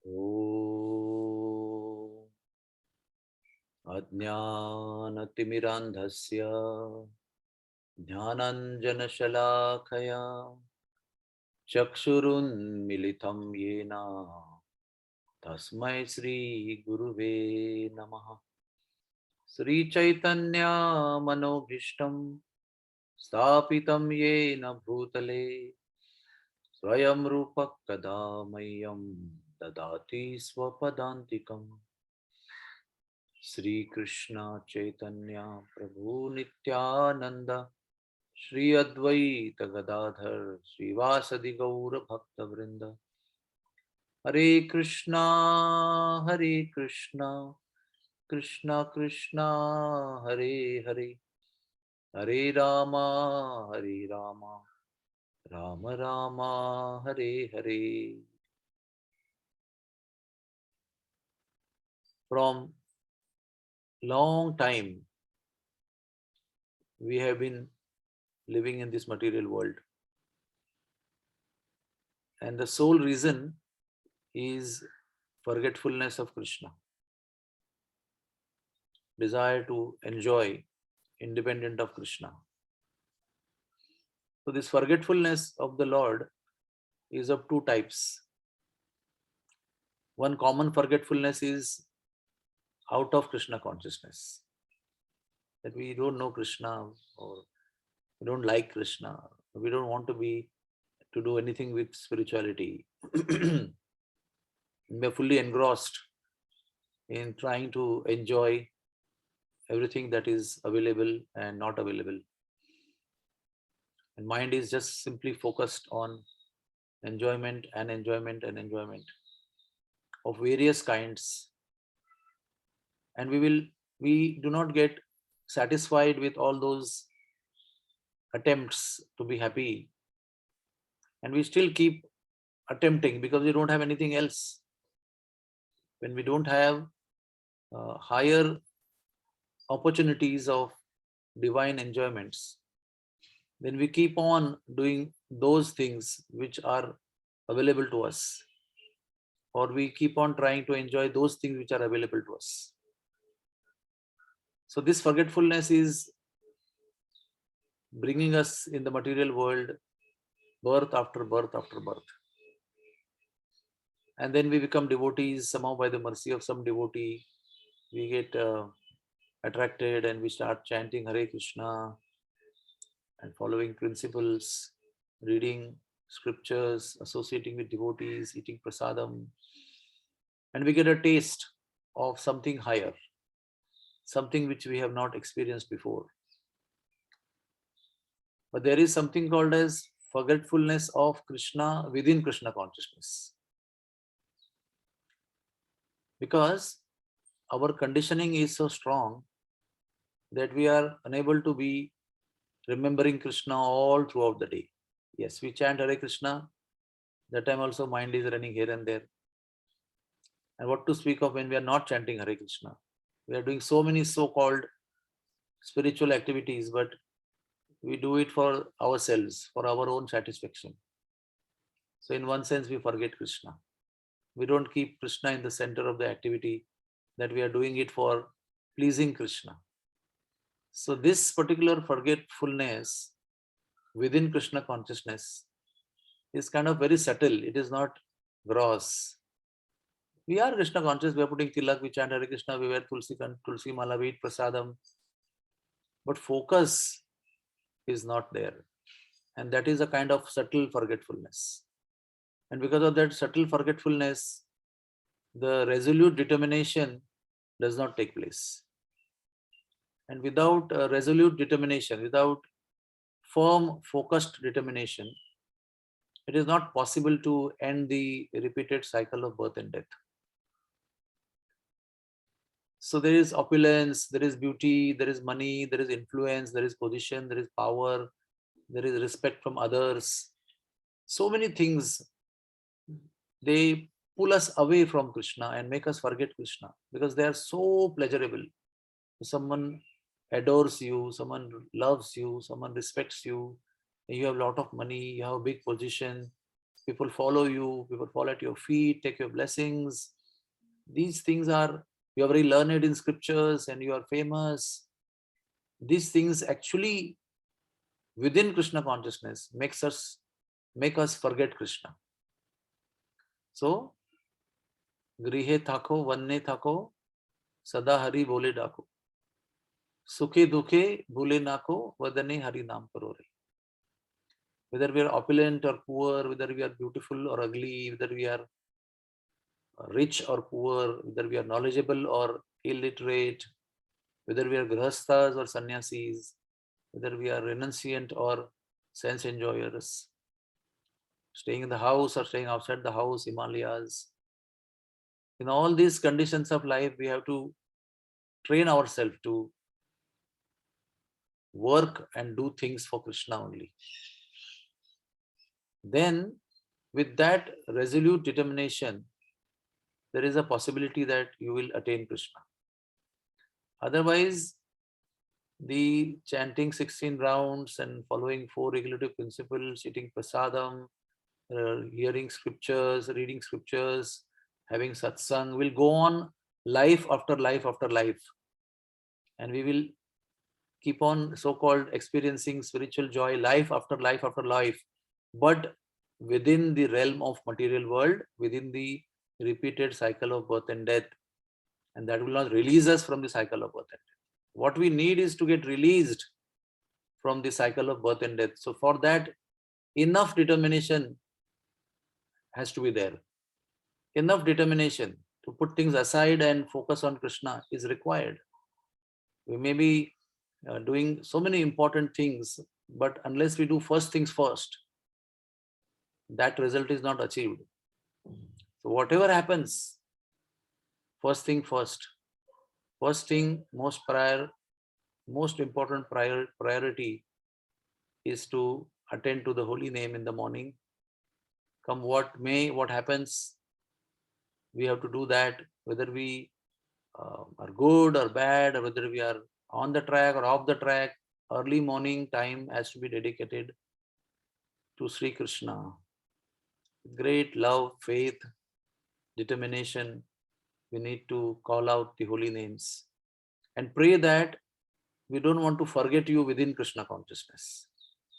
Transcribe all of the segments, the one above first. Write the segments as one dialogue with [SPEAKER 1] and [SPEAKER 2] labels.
[SPEAKER 1] ॐ अज्ञानतिमिरान्धस्य ज्ञानाञ्जनशलाकया चक्षुरुन्मिलितं येन तस्मै श्रीगुरुवे नमः। श्रीचैतन्यमनोभीष्टं स्थापितं येन भूतले स्वयं रूपः कदा मह्यं ददाति स्वपदान्तिकम्। श्री कृष्ण चैतन्य प्रभु नित्यानंद श्री अद्वैत गदाधर श्रीवासदि गौर भक्त वृंद। हरे कृष्णा कृष्णा कृष्णा हरे हरे, हरे Rama Ram Ram Hare Hare. From long time we have been living in this material world, and the sole reason is forgetfulness of Krishna, desire to enjoy independent of Krishna. So this forgetfulness of the Lord is of two types. One common forgetfulness is out of Krishna consciousness, that we don't know Krishna, or we don't like Krishna, we don't want to do anything with spirituality. We are fully engrossed in trying to enjoy everything that is available and not available. And mind is just simply focused on enjoyment and enjoyment and enjoyment of various kinds. And we do not get satisfied with all those attempts to be happy. And we still keep attempting because we don't have anything else. When we don't have higher opportunities of divine enjoyments, then we keep on doing those things which are available to us, or we keep on trying to enjoy those things which are available to us. So this forgetfulness is bringing us in the material world birth after birth after birth. And then we become devotees somehow by the mercy of some devotee. We get attracted and we start chanting Hare Krishna and following principles, reading scriptures, associating with devotees, eating prasadam. And we get a taste of something higher, something which we have not experienced before. But there is something called as forgetfulness of Krishna within Krishna consciousness. Because our conditioning is so strong that we are unable to be remembering Krishna all throughout the day. Yes, we chant Hare Krishna. That time also mind is running here and there. And what to speak of when we are not chanting Hare Krishna? We are doing so many so-called spiritual activities, but we do it for ourselves, for our own satisfaction. So in one sense, we forget Krishna. We don't keep Krishna in the center of the activity, that we are doing it for pleasing Krishna. So this particular forgetfulness within Krishna consciousness is kind of very subtle. It is not gross. We are Krishna conscious. We are putting tilak, we chant Hare Krishna, we wear tulsi mala, we eat prasadam. But focus is not there. And that is a kind of subtle forgetfulness. And because of that subtle forgetfulness, the resolute determination does not take place. And without resolute determination, without firm, focused determination, it is not possible to end the repeated cycle of birth and death. So there is opulence, there is beauty, there is money, there is influence, there is position, there is power, there is respect from others. So many things, they pull us away from Krishna and make us forget Krishna because they are so pleasurable. Someone adores you, someone loves you, someone respects you, you have a lot of money, you have a big position, people follow you, people fall at your feet, take your blessings. These things are, you are very learned in scriptures and you are famous. These things actually within Krishna consciousness make us forget Krishna. So, grihe thako, vanne thako, sada hari bole dako. Sukhe dukhe bhule nako, vadane hari naam karo re. Whether we are opulent or poor, whether we are beautiful or ugly, whether we are rich or poor, whether we are knowledgeable or illiterate, whether we are grihasthas or sannyasis, whether we are renunciant or sense enjoyers, staying in the house or staying outside the house, Himalayas. In all these conditions of life, we have to train ourselves to work and do things for Krishna only. Then, with that resolute determination, there is a possibility that you will attain Krishna. Otherwise, the chanting 16 rounds and following 4 regulative principles, eating prasadam, hearing scriptures, reading scriptures, having satsang will go on life after life after life. And we will keep on so-called experiencing spiritual joy life after life after life, but within the realm of material world, within the repeated cycle of birth and death. And that will not release us from the cycle of birth and death. What we need is to get released from the cycle of birth and death. So for that, enough determination has to be there. Enough determination to put things aside and focus on Krishna is required. We may be doing so many important things, but unless we do first things first, that result is not achieved. So whatever happens, first thing first. First thing, most important priority is to attend to the holy name in the morning. Come what may, what happens, we have to do that, whether we are good or bad, or whether we are on the track or off the track. Early morning time has to be dedicated to Sri Krishna. Great love, faith, determination, we need to call out the holy names and pray that we don't want to forget you within Krishna consciousness.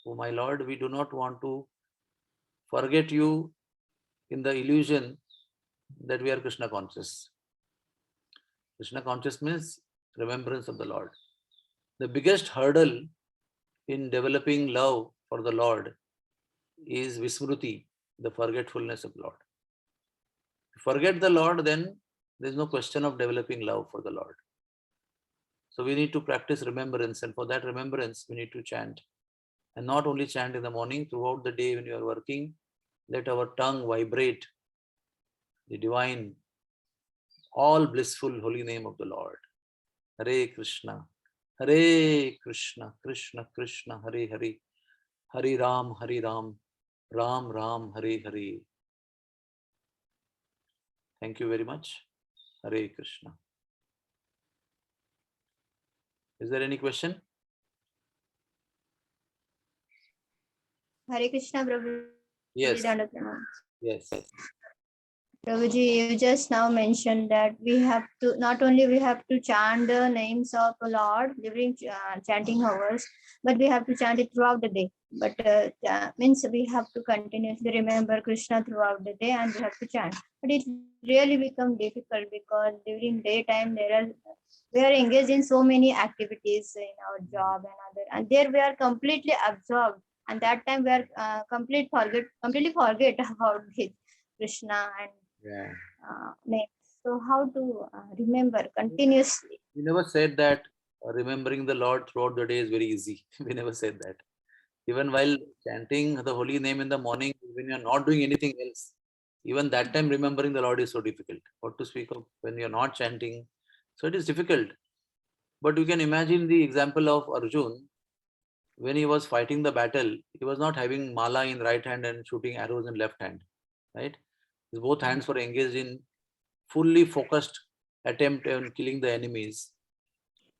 [SPEAKER 1] Oh my Lord, we do not want to forget you in the illusion that we are Krishna conscious. Krishna conscious means remembrance of the Lord. The biggest hurdle in developing love for the Lord is Vismruti, the forgetfulness of the Lord. If you forget the Lord, then there is no question of developing love for the Lord. So we need to practice remembrance, and for that remembrance, we need to chant. And not only chant in the morning, throughout the day when you are working, let our tongue vibrate the divine, all blissful holy name of the Lord. Hare Krishna, Krishna Krishna, Hare Hare, Hare Ram, Ram Ram, Hare Hare. Thank you very much. Hare Krishna. Is there any question?
[SPEAKER 2] Hare Krishna, Prabhu.
[SPEAKER 1] Yes. Yes.
[SPEAKER 2] Prabhuji, you just now mentioned that we have to, not only we have to chant the names of the Lord during chanting hours, but we have to chant it throughout the day. But means we have to continuously remember Krishna throughout the day and we have to chant. But it really becomes difficult because during daytime we are engaged in so many activities in our job and other, and there we are completely absorbed. And that time we are completely forget about it, Krishna and name. So how to remember continuously?
[SPEAKER 1] We never said that remembering the Lord throughout the day is very easy. We never said that. Even while chanting the holy name in the morning, when you are not doing anything else, even that time remembering the Lord is so difficult. What to speak of when you are not chanting? So it is difficult. But you can imagine the example of Arjun. When he was fighting the battle, he was not having mala in right hand and shooting arrows in left hand, right? His both hands were engaged in fully focused attempt on killing the enemies.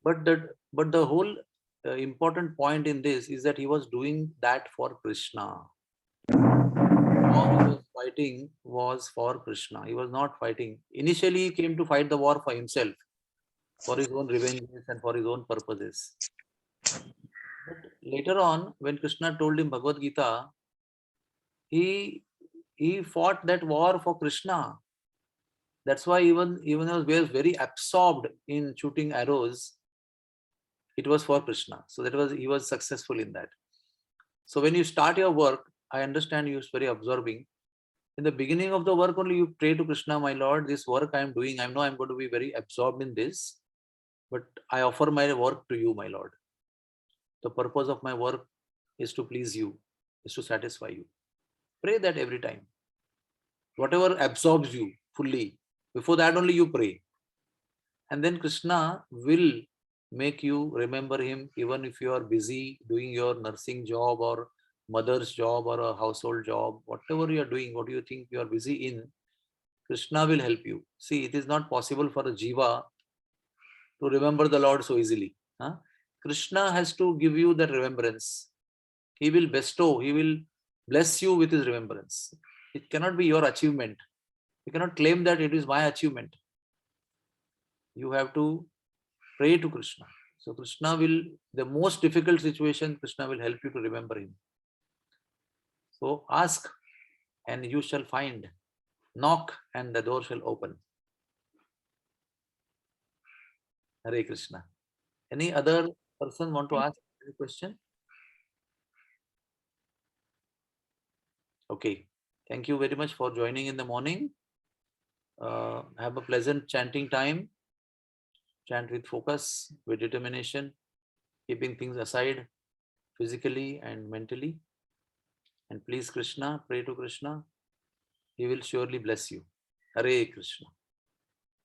[SPEAKER 1] But the whole important point in this is that he was doing that for Krishna. war he was fighting was for Krishna. He was not fighting. Initially, he came to fight the war for himself, for his own revenges and for his own purposes. But later on, when Krishna told him Bhagavad Gita, he fought that war for Krishna. That's why even he was very absorbed in shooting arrows. It was for Krishna. So he was successful in that. So when you start your work, I understand you're very absorbing. In the beginning of the work only, you pray to Krishna, my Lord, this work I am doing, I know I'm going to be very absorbed in this, but I offer my work to you, my Lord. The purpose of my work is to please you, is to satisfy you. Pray that every time. Whatever absorbs you fully, before that only you pray. And then Krishna will make you remember him even if you are busy doing your nursing job or mother's job or a household job, whatever you are doing, what you think you are busy in, Krishna will help you. See, it is not possible for a jiva to remember the Lord so easily. Huh? Krishna has to give you that remembrance. He will bestow, he will bless you with his remembrance. It cannot be your achievement. You cannot claim that it is my achievement. You have to pray to Krishna. So Krishna will, the most difficult situation, Krishna will help you to remember him. So ask and you shall find. Knock and the door shall open. Hare Krishna. Any other person want to ask any question? Okay. Thank you very much for joining in the morning. Have a pleasant chanting time. Chant with focus, with determination, keeping things aside physically and mentally. And please Krishna, pray to Krishna. He will surely bless you. Hare Krishna.